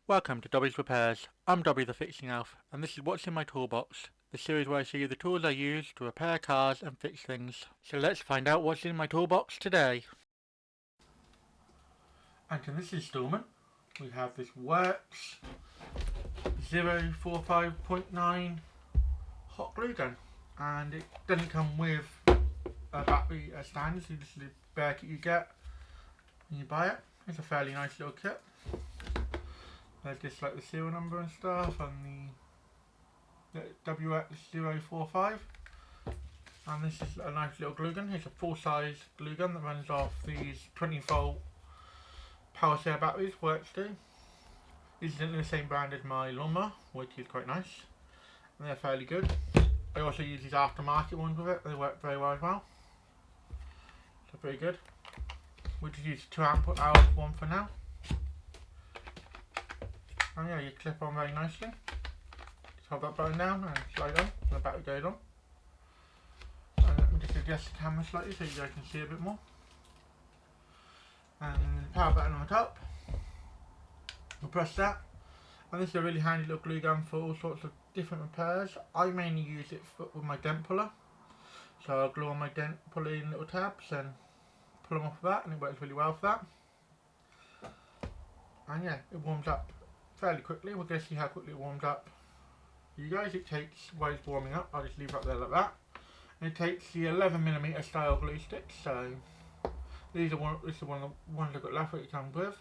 Welcome to Dobby's Repairs. I'm Dobby the Fixing Elf, and this is What's in My Toolbox, the series where I show you the tools I use to repair cars and fix things. So let's find out what's in my toolbox today. And in this installment, we have this WORX WX045 hot glue gun, and it doesn't come with a battery stand, so this is the bare kit you get when you buy it. It's a fairly nice little kit. There's just like the serial number and stuff, and the WX045, and this is a nice little glue gun. It's a full-size glue gun that runs off these 20-volt power cell batteries. WORX do. This isn't the same brand as my lawnmower, which is quite nice, and they're fairly good. I also use these aftermarket ones with it. They work very well as well. So pretty good. We'll just use 2 amp hours one for now. And yeah, you clip on very nicely. Just hold that button down and slide on, and the battery goes on. And let me just adjust the camera slightly so you guys can see a bit more. And the power button on the top. We'll press that. And this is a really handy little glue gun for all sorts of different repairs. I mainly use it with my dent puller. So I'll glue on my dent puller in little tabs and pull them off of that, and it works really well for that. And yeah, it warms up fairly quickly. We're going to see how quickly it warms up. You guys, it takes, while it's warming up, I'll just leave it up there like that. And it takes the 11mm style glue sticks. So this is one of the ones I've got left that it comes with.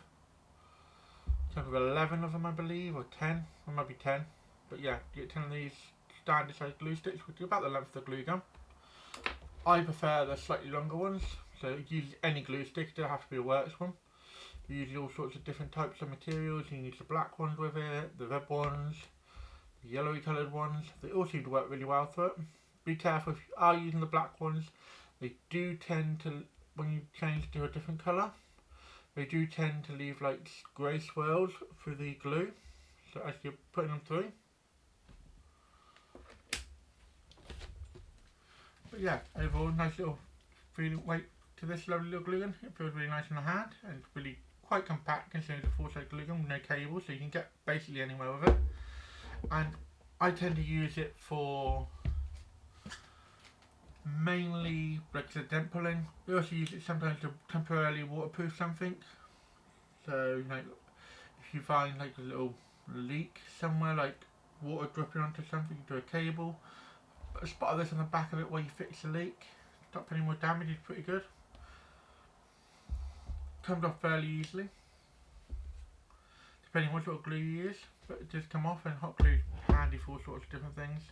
It comes with 11 of them, I believe, or 10. Or maybe 10. But yeah, you get 10 of these standard size glue sticks, which is about the length of the glue gun. I prefer the slightly longer ones. So use any glue stick, it doesn't have to be a WORX one. You use all sorts of different types of materials. You can use the black ones with it, the red ones, the yellowy coloured ones. They all seem to work really well for it. Be careful if you are using the black ones. They do tend to, when you change to a different colour, they do tend to leave like grey swirls through the glue. So as you're putting them through. But yeah, overall nice little feeling weight to this lovely little glue gun. It feels really nice in the hand, and it's really quite compact considering it's a full-size glue gun with no cable, so you can get basically anywhere with it. And I tend to use it for mainly like the dent pulling. We also use it sometimes to temporarily waterproof something. So you know, if you find like a little leak somewhere, like water dripping onto something, to a cable, put a spot of this on the back of it where you fix the leak. Stop any more damage is pretty good. Comes off fairly easily, depending what sort of glue you use, but it does come off, and hot glue is handy for all sorts of different things.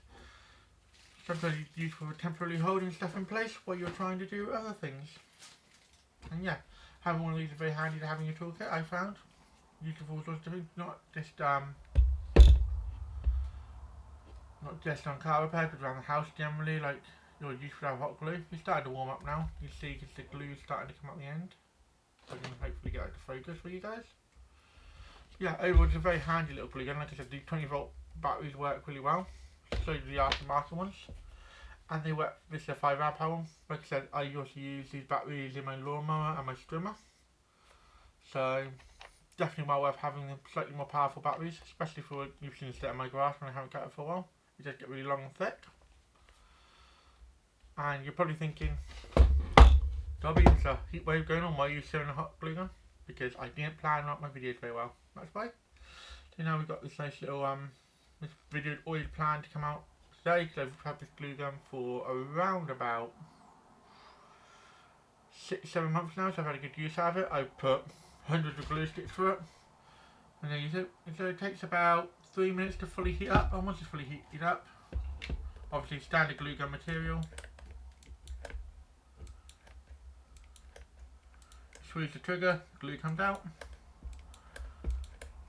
Sometimes it's used for temporarily holding stuff in place while you're trying to do other things. And yeah, having one of these is very handy to have in your toolkit, I found. Used for all sorts of things, not just on car repairs, but around the house generally. Like you're used to have hot glue. It's starting to warm up now. You see, because the glue is starting to come out the end. I can hopefully get it to focus for you guys. Yeah, overall it's a very handy little glue gun. Like I said, these 20-volt batteries work really well. So do the aftermarket ones. And they work, this is a 5 amp hour one. Like I said, I also use these batteries in my lawnmower and my trimmer. So definitely well worth having the slightly more powerful batteries, especially for you've seen the state of my grass when I haven't cut it for a while. It does get really long and thick. And you're probably thinking, Dobby, there's a heat wave going on, why are you showing a hot glue gun? Because I didn't plan out my videos very well, that's why. So now we've got this nice little, this video always planned to come out today, because I've had this glue gun for around about 6-7 months now, so I've had a good use out of it. I've put hundreds of glue sticks through it, and then use it. And so it takes about 3 minutes to fully heat up, and once it's fully heated up, obviously standard glue gun material. Squeeze the trigger, glue comes out,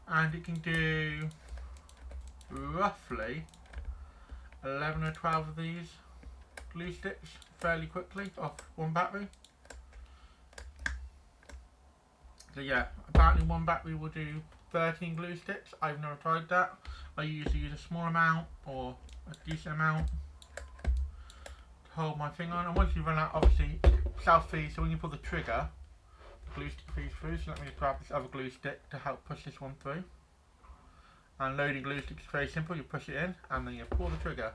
and it can do roughly 11 or 12 of these glue sticks fairly quickly off one battery. So yeah, apparently one battery will do 13 glue sticks. I've never tried that. I usually use a small amount or a decent amount to hold my thing on, and once you run out, obviously self-feed, so when you pull the trigger, glue stick feeds through. So let me just grab this other glue stick to help push this one through. And loading glue stick is very simple. You push it in and then you pull the trigger.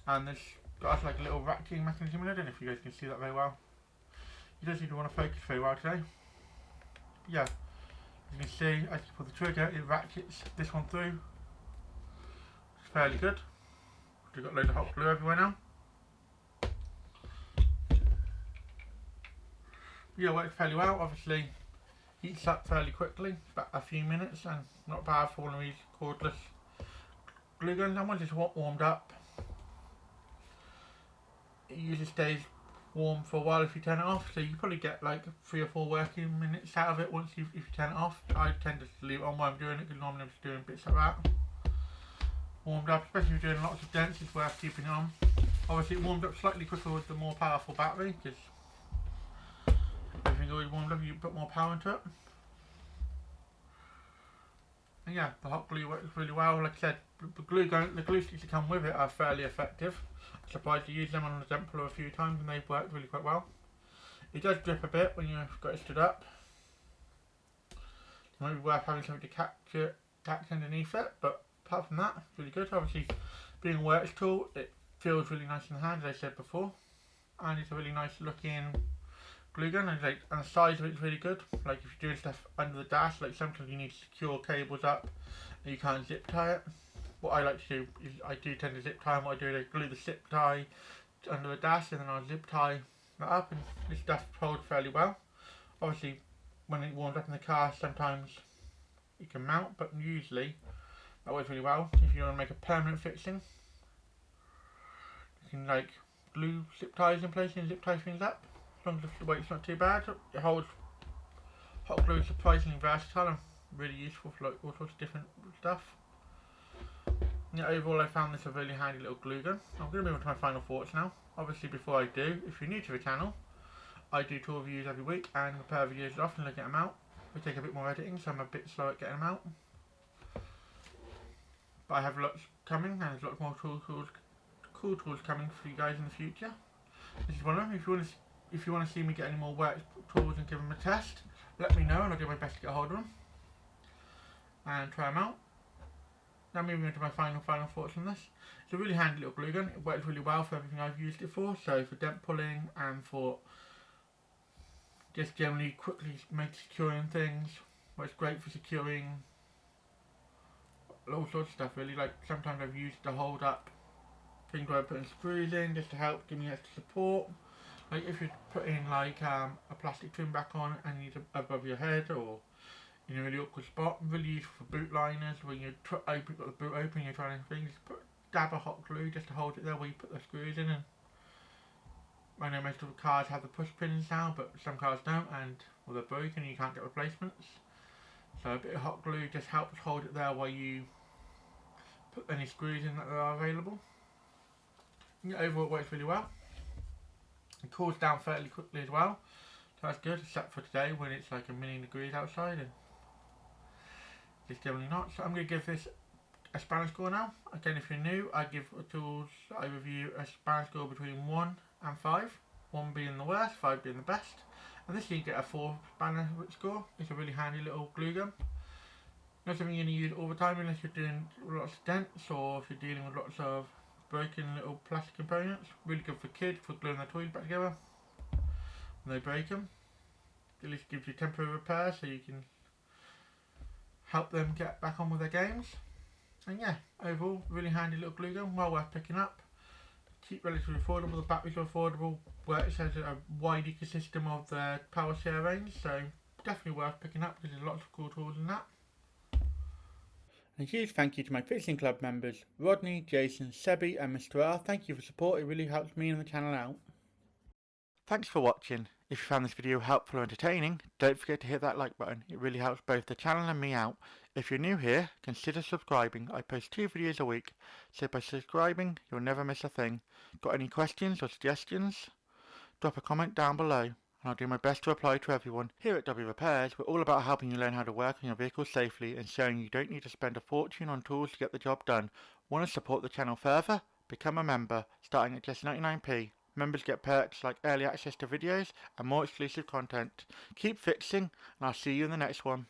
And this got like a little ratcheting mechanism in it. I don't know if you guys can see that very well. You don't seem to want to focus very well today. But yeah, as you can see, as you pull the trigger, it ratchets this one through. It's fairly good. We've got loads of hot glue everywhere now. Yeah, it works fairly well. Obviously, heats up fairly quickly, about a few minutes, and not bad for one of these cordless glue guns. And once it's warmed up, it usually stays warm for a while if you turn it off. So you probably get like 3 or 4 working minutes out of it once if you turn it off. I tend to leave it on while I'm doing it because normally I'm just doing bits like that. Warmed up, especially if you're doing lots of dents, it's worth keeping it on. Obviously, it warmed up slightly quicker with the more powerful battery because everything's always warmed up. You put more power into it. And yeah, the hot glue works really well. Like I said, the glue sticks that come with it are fairly effective. I'm surprised to use them on the dent puller a few times and they've worked really quite well. It does drip a bit when you've got it stood up. It might be worth having something to catch underneath it, but apart from that, it's really good. Obviously, being a WORX tool, it feels really nice in the hand, as I said before, and it's a really nice looking glue gun, and the size of it's really good. Like if you're doing stuff under the dash, like sometimes you need to secure cables up and you can't zip tie it. What I like to do is I do tend to zip tie, and what I do is I glue the zip tie under the dash and then I'll zip tie that up, and this stuff holds fairly well. Obviously when it warms up in the car sometimes it can mount, but usually that works really well. If you want to make a permanent fixing, you can like glue zip ties in place and zip tie things up. As long as the weight's not too bad. It holds hot glue, is surprisingly versatile and really useful for like all sorts of different stuff. Yeah, overall I found this a really handy little glue gun. I'm going to move on to my final thoughts now. Obviously before I do, if you're new to the channel, I do tool reviews every week and repair videos often to get them out. They take a bit more editing, so I'm a bit slow at getting them out. But I have lots coming, and there's lots more cool tools coming for you guys in the future. This is one of them. If you want to see me get any more WORX tools and give them a test, let me know and I'll do my best to get a hold of them and try them out. Now moving on to my final thoughts on this. It's a really handy little glue gun. It works really well for everything I've used it for. So for dent pulling and for just generally quickly securing things. Well, it's great for securing all sorts of stuff really. Like sometimes I've used it to hold up things where I'm putting screws in just to help give me extra support. Like if you're putting like a plastic trim back on and you need it above your head or in a really awkward spot, really useful for boot liners when you got the boot open, you're trying to dab a hot glue just to hold it there where you put the screws in. And I know most of the cars have the push pins now, but some cars don't, and well, they're broken and you can't get replacements. So a bit of hot glue just helps hold it there while you put any screws in that are available. And overall it works really well. It cools down fairly quickly as well, so that's good, except for today when it's like a million degrees outside and it's generally not. So I'm going to give this a spanner score now. Again, if you're new, I give tools that I review a spanner score between 1 and 5, 1 being the worst, 5 being the best, and this you get a 4 spanner score. It's a really handy little glue gun. Not something you're going to use all the time unless you're doing lots of dents or if you're dealing with lots of broken little plastic components. Really good for kids for gluing their toys back together when they break them. At least gives you temporary repair so you can help them get back on with their games. And yeah, overall really handy little glue gun, well worth picking up. Cheap, relatively affordable, the batteries are affordable. WORX has a wide ecosystem of their power share range, so definitely worth picking up because there's lots of cool tools in that. And a huge thank you to my Fixing Club members, Rodney, Jason, Sebi and Mr. R. Thank you for support, it really helps me and the channel out. Thanks for watching. If you found this video helpful or entertaining, don't forget to hit that like button, it really helps both the channel and me out. If you're new here, consider subscribing. I post 2 videos a week, so by subscribing you'll never miss a thing. Got any questions or suggestions? Drop a comment down below and I'll do my best to reply to everyone. Here at Dobby Repairs, we're all about helping you learn how to work on your vehicle safely and showing you don't need to spend a fortune on tools to get the job done. Want to support the channel further? Become a member, starting at just 99p. Members get perks like early access to videos and more exclusive content. Keep fixing, and I'll see you in the next one.